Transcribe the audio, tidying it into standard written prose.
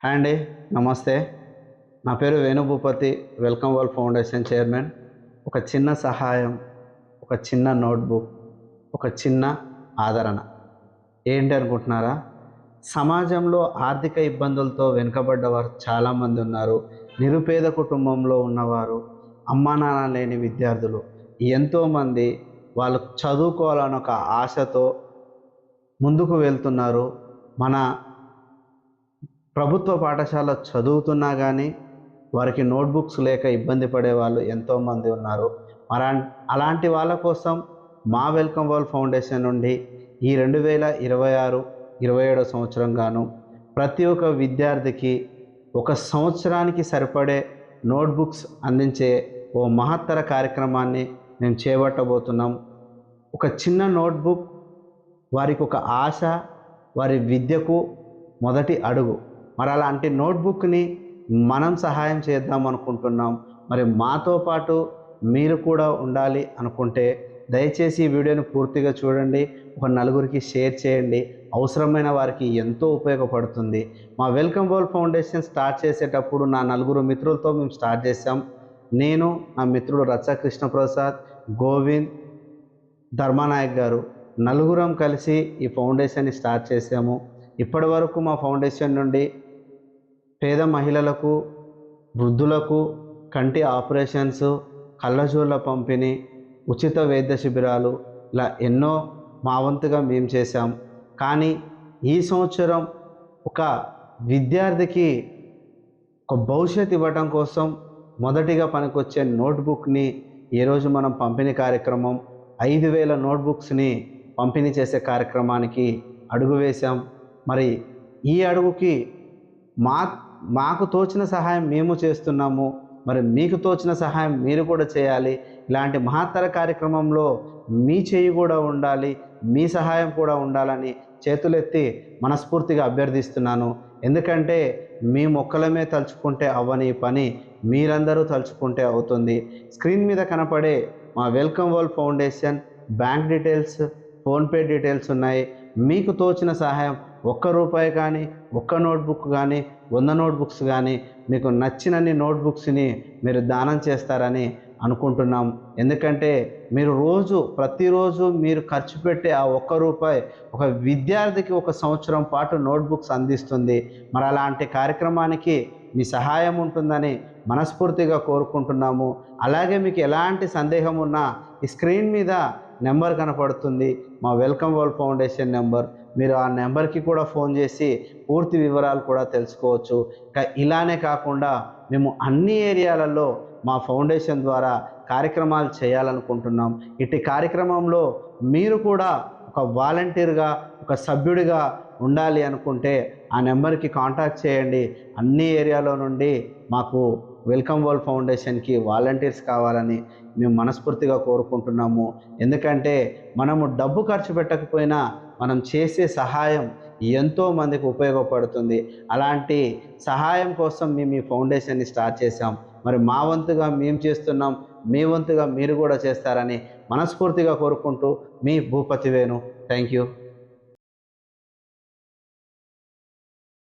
Hi అండి, నమస్తే. నా పేరు వేణుభూపతి, వెల్కమ్ వరల్డ్ ఫౌండేషన్ చైర్మన్. ఒక చిన్న సహాయం, ఒక చిన్న నోట్బుక్, ఒక చిన్న ఆదరణ ఏంటి అనుకుంటున్నారా? సమాజంలో ఆర్థిక ఇబ్బందులతో వెనుకబడ్డవారు చాలామంది ఉన్నారు. నిరుపేద కుటుంబంలో ఉన్నవారు, అమ్మా నాన్న లేని విద్యార్థులు ఎంతోమంది వాళ్ళు చదువుకోవాలని ఒక ఆశతో ముందుకు వెళ్తున్నారు. మన ప్రభుత్వ పాఠశాల చదువుతున్నా కానీ వారికి నోట్బుక్స్ లేక ఇబ్బంది పడే వాళ్ళు ఎంతోమంది ఉన్నారు. మరా అలాంటి వాళ్ళ కోసం మా వెల్కమ్ వరల్డ్ ఫౌండేషన్ నుండి ఈ 2026-27 సంవత్సరం గాను ప్రతి ఒక్క విద్యార్థికి ఒక సంవత్సరానికి సరిపడే నోట్బుక్స్ అందించే ఓ మహత్తర కార్యక్రమాన్ని మేము చేపట్టబోతున్నాం. ఒక చిన్న నోట్బుక్ వారికి ఒక ఆశ, వారి విద్యకు మొదటి అడుగు. మరి అలాంటి నోట్బుక్ని మనం సహాయం చేద్దాం అనుకుంటున్నాం. మరి మాతో పాటు మీరు కూడా ఉండాలి అనుకుంటే దయచేసి ఈ వీడియోని పూర్తిగా చూడండి, ఒక నలుగురికి షేర్ చేయండి. అవసరమైన వారికి ఎంతో ఉపయోగపడుతుంది. మా వెల్కమ్ వరల్డ్ ఫౌండేషన్ స్టార్ట్ చేసేటప్పుడు నా నలుగురు మిత్రులతో మేము స్టార్ట్ చేసాం. నేను, నా మిత్రుడు రచ్చ కృష్ణప్రసాద్, గోవింద్, ధర్మానాయక్ గారు నలుగురం కలిసి ఈ ఫౌండేషన్ని స్టార్ట్ చేసాము. ఇప్పటి వరకు మా ఫౌండేషన్ నుండి పేద మహిళలకు, వృద్ధులకు కంటి ఆపరేషన్స్, కళ్ళజోళ్ళ పంపిణీ, ఉచిత వైద్య శిబిరాలు ఇలా ఎన్నో మా వంతుగా మేము చేశాం. కానీ ఈ సంవత్సరం ఒక విద్యార్థికి ఒక భవిష్యత్తు ఇవ్వటం కోసం మొదటిగా పనికొచ్చే నోట్బుక్ని ఈరోజు మనం పంపిణీ కార్యక్రమం 5,000 నోట్బుక్స్ని పంపిణీ చేసే కార్యక్రమానికి అడుగు వేశాం. మరి ఈ అడుగుకి మాకు తోచిన సహాయం మేము చేస్తున్నాము. మరి మీకు తోచిన సహాయం మీరు కూడా చేయాలి. ఇలాంటి మహత్తర కార్యక్రమంలో మీ చేయి కూడా ఉండాలి, మీ సహాయం కూడా ఉండాలని చేతులెత్తి మనస్ఫూర్తిగా అభ్యర్థిస్తున్నాను. ఎందుకంటే మేము ఒక్కలమే తలుచుకుంటే అవ్వని పని మీరందరూ తలుచుకుంటే అవుతుంది. స్క్రీన్ మీద కనపడే మా welcome world foundation bank details, PhonePe details ఉన్నాయి. మీకు తోచిన సహాయం ₹1 కానీ, ఒక్క నోట్బుక్ కానీ, 100 నోట్బుక్స్ కానీ, మీకు నచ్చినన్ని నోట్బుక్స్ని మీరు దానం చేస్తారని అనుకుంటున్నాం. ఎందుకంటే మీరు ప్రతిరోజు మీరు ఖర్చు పెట్టే ఆ ₹1 ఒక విద్యార్థికి ఒక సంవత్సరం పాటు నోట్బుక్స్ అందిస్తుంది. మరి అలాంటి కార్యక్రమానికి మీ సహాయం ఉంటుందని మనస్ఫూర్తిగా కోరుకుంటున్నాము. అలాగే మీకు ఎలాంటి సందేహం ఉన్నా ఈ స్క్రీన్ మీద నెంబర్ కనపడుతుంది, మా వెల్కమ్ వరల్డ్ ఫౌండేషన్ నెంబర్. మీరు ఆ నెంబర్కి కూడా ఫోన్ చేసి పూర్తి వివరాలు కూడా తెలుసుకోవచ్చు. ఇలానే కాకుండా మేము అన్ని ఏరియాలలో మా ఫౌండేషన్ ద్వారా కార్యక్రమాలు చేయాలనుకుంటున్నాం. ఇటు కార్యక్రమంలో మీరు కూడా ఒక వాలంటీర్గా, ఒక సభ్యుడిగా ఉండాలి అనుకుంటే ఆ నెంబర్కి కాంటాక్ట్ చేయండి. అన్ని ఏరియాలో నుండి మాకు వెల్కమ్ వరల్డ్ ఫౌండేషన్కి వాలంటీర్స్ కావాలని మేము మనస్ఫూర్తిగా కోరుకుంటున్నాము. ఎందుకంటే మనము డబ్బు ఖర్చు పెట్టకపోయినా మనం చేసే సహాయం ఎంతోమందికి ఉపయోగపడుతుంది. అలాంటి సహాయం కోసం మేము ఈ ఫౌండేషన్ని స్టార్ట్ చేశాం. మరి మా వంతుగా మేము చేస్తున్నాం, మీ వంతుగా మీరు కూడా చేస్తారని మనస్ఫూర్తిగా కోరుకుంటూ మీ భూపతి వేణు. Thank you.